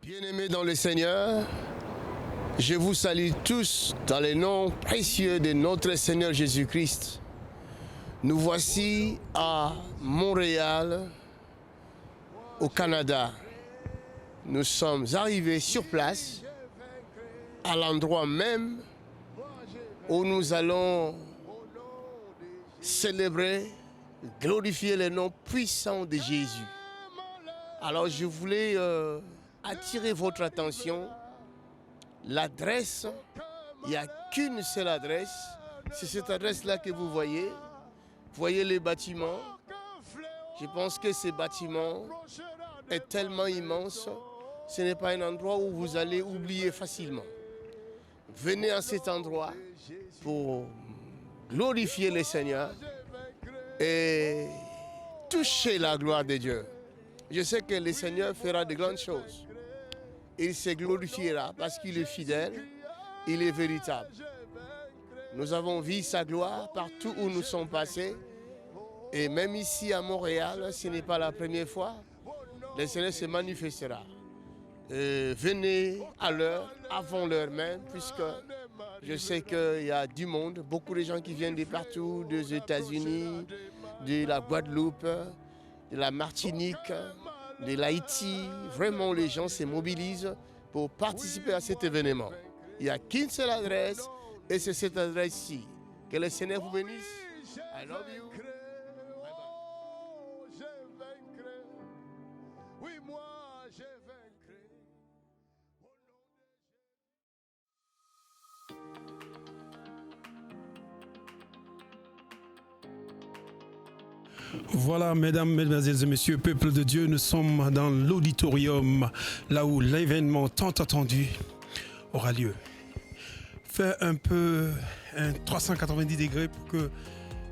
Bien-aimés dans le Seigneur, je vous salue tous dans le nom précieux de notre Seigneur Jésus-Christ. Nous voici à Montréal, au Canada. Nous sommes arrivés sur place, à l'endroit même où nous allons célébrer, glorifier le nom puissant de Jésus. Alors je voulais attirer votre attention. L'adresse, il n'y a qu'une seule adresse. C'est cette adresse-là que vous voyez. Vous voyez les bâtiments. Je pense que ce bâtiment est tellement immense. Ce n'est pas un endroit où vous allez oublier facilement. Venez à cet endroit pour glorifier le Seigneur et toucher la gloire de Dieu. Je sais que le Seigneur fera de grandes choses. Il se glorifiera parce qu'il est fidèle, il est véritable. Nous avons vu sa gloire partout où nous sommes passés. Et même ici à Montréal, ce n'est pas la première fois. Le Seigneur se manifestera. Venez à l'heure, avant l'heure même, puisque je sais qu'il y a du monde, beaucoup de gens qui viennent de partout, des États-Unis, de la Guadeloupe, de la Martinique, de l'Haïti. Vraiment, les gens se mobilisent pour participer à cet événement. Il n'y a qu'une seule adresse et c'est cette adresse-ci. Que le Seigneur vous bénisse. I love you. Bye bye. Je vaincrai. Oui, moi, je vaincrai. Voilà, mesdames, mesdemoiselles et messieurs, peuple de Dieu, nous sommes dans l'auditorium, là où l'événement tant attendu aura lieu. Fais un peu un 390 degrés pour que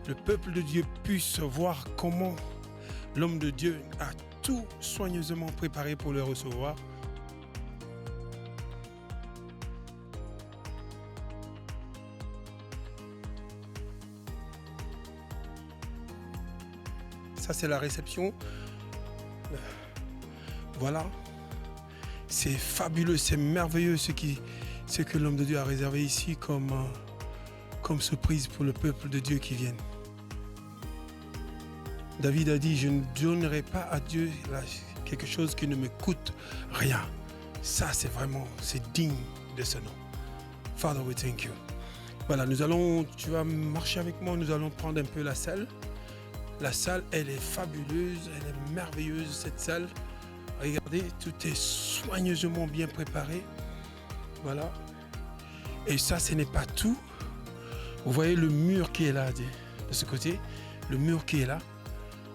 le peuple de Dieu puisse voir comment l'homme de Dieu a tout soigneusement préparé pour le recevoir. Ça, c'est la réception. Voilà. C'est fabuleux, c'est merveilleux ce que l'homme de Dieu a réservé ici comme surprise pour le peuple de Dieu qui vient. David a dit, je ne donnerai pas à Dieu quelque chose qui ne me coûte rien. Ça, c'est digne de ce nom. Father, we thank you. Voilà, tu vas marcher avec moi, nous allons prendre un peu la salle. La salle, elle est fabuleuse, elle est merveilleuse, cette salle. Regardez, tout est soigneusement bien préparé. Voilà. Et ça, ce n'est pas tout. Vous voyez le mur qui est là, de ce côté. Le mur qui est là.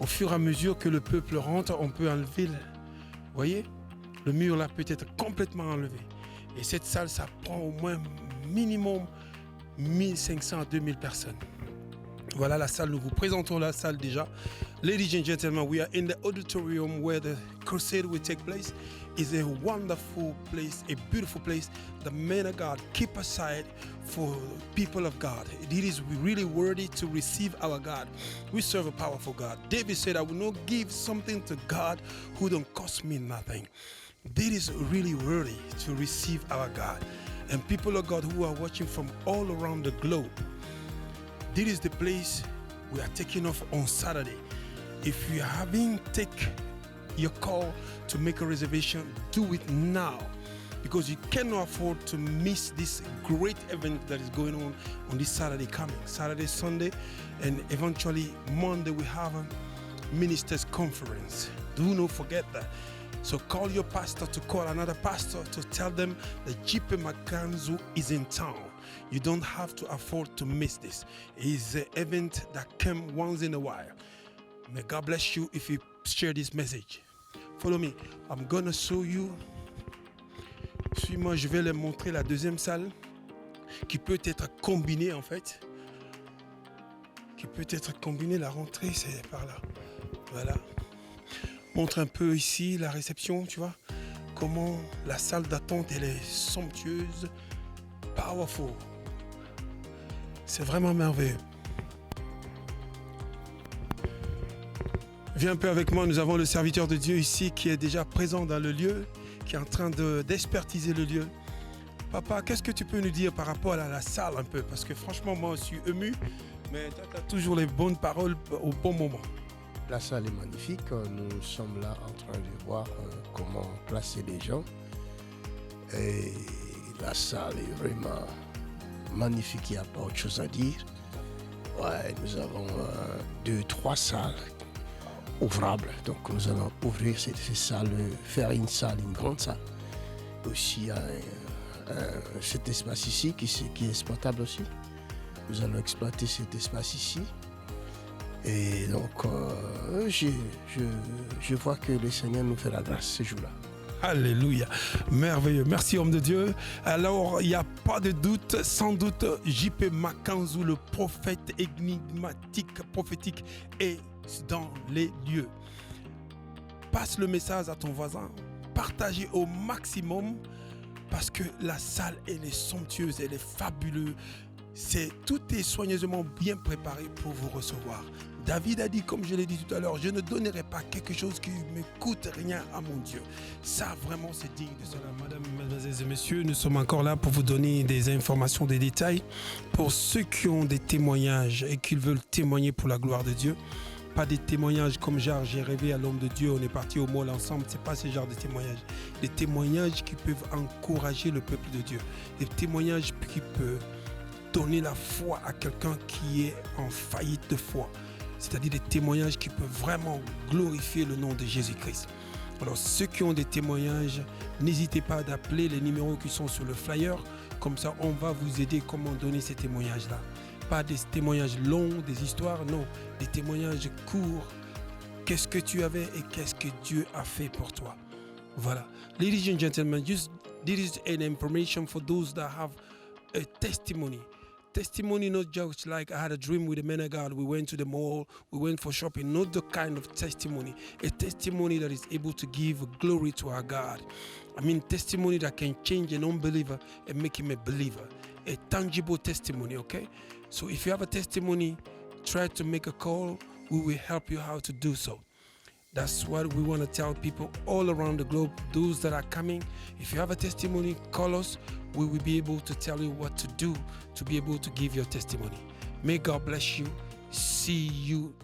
Au fur et à mesure que le peuple rentre, on peut enlever. Vous voyez, le mur là peut être complètement enlevé. Et cette salle, ça prend au moins minimum 1500 à 2000 personnes. Voilà la salle, nous vous présentons la salle déjà. Ladies and gentlemen, we are in the auditorium where the crusade will take place. It's a wonderful place, a beautiful place. The men of God keep aside for people of God. It is really worthy to receive our God. We serve a powerful God. David said, I will not give something to God who don't cost me nothing. This is really worthy to receive our God. And people of God who are watching from all around the globe, this is the place we are taking off on Saturday. If you haven't taken your call to make a reservation, do it now, because you cannot afford to miss this great event that is going on this Saturday coming. Saturday, Sunday, and eventually Monday we have a ministers conference. Do not forget that. So call your pastor to call another pastor to tell them that J.P. Makanzu is in town. You don't have to afford to miss this. It's an event that comes once in a while. May God bless you if you share this message. Follow me. I'm gonna show you. Suis-moi, je vais leur montrer la deuxième salle qui peut être combinée en fait. Qui peut être combinée. La rentrée, c'est par là. Voilà. Montre un peu ici la réception, tu vois. Comment la salle d'attente, elle est somptueuse. Powerful. C'est vraiment merveilleux. Viens un peu avec moi, nous avons le serviteur de Dieu ici qui est déjà présent dans le lieu, qui est en train d'expertiser le lieu. Papa, qu'est-ce que tu peux nous dire par rapport à la salle un peu? Parce que franchement, moi, je suis ému, mais tu as toujours les bonnes paroles au bon moment. La salle est magnifique. Nous sommes là en train de voir comment placer les gens. Et la salle est vraiment magnifique, il n'y a pas autre chose à dire. Ouais, nous avons 2-3 salles ouvrables. Donc nous allons ouvrir ces salles, faire une grande salle. Aussi cet espace ici qui est exploitable aussi. Nous allons exploiter cet espace ici. Et donc je vois que le Seigneur nous fait la grâce ce jour-là. Alléluia, merveilleux, merci homme de Dieu. Alors il n'y a pas de doute, sans doute J.P. Makanzu, le prophète énigmatique, prophétique, est dans les lieux. Passe le message à ton voisin, partagez au maximum parce que la salle elle est somptueuse, elle est fabuleuse. Tout est soigneusement bien préparé pour vous recevoir. David a dit, comme je l'ai dit tout à l'heure, je ne donnerai pas quelque chose qui ne me coûte rien à mon Dieu. Ça, vraiment, c'est digne de cela. Madame, mesdemoiselles et messieurs, nous sommes encore là pour vous donner des informations, des détails. Pour ceux qui ont des témoignages et qui veulent témoigner pour la gloire de Dieu, pas des témoignages comme genre j'ai rêvé à l'homme de Dieu, on est parti au mall ensemble, c'est pas ce genre de témoignages. Des témoignages qui peuvent encourager le peuple de Dieu. Des témoignages qui peuvent donner la foi à quelqu'un qui est en faillite de foi. C'est-à-dire des témoignages qui peuvent vraiment glorifier le nom de Jésus-Christ. Alors ceux qui ont des témoignages, n'hésitez pas d'appeler les numéros qui sont sur le flyer. Comme ça, on va vous aider comment donner ces témoignages-là. Pas des témoignages longs, des histoires, non. Des témoignages courts. Qu'est-ce que tu avais et qu'est-ce que Dieu a fait pour toi? Voilà. Ladies and gentlemen, this is an information for those that have a testimony. Testimony, not just like I had a dream with a man of God, we went to the mall, we went for shopping, not the kind of testimony. A testimony that is able to give glory to our God. I mean, testimony that can change an unbeliever and make him a believer. A tangible testimony, okay? So if you have a testimony, try to make a call. We will help you how to do so. That's what we want to tell people all around the globe, those that are coming. If you have a testimony, call us. We will be able to tell you what to do to be able to give your testimony. May God bless you. See you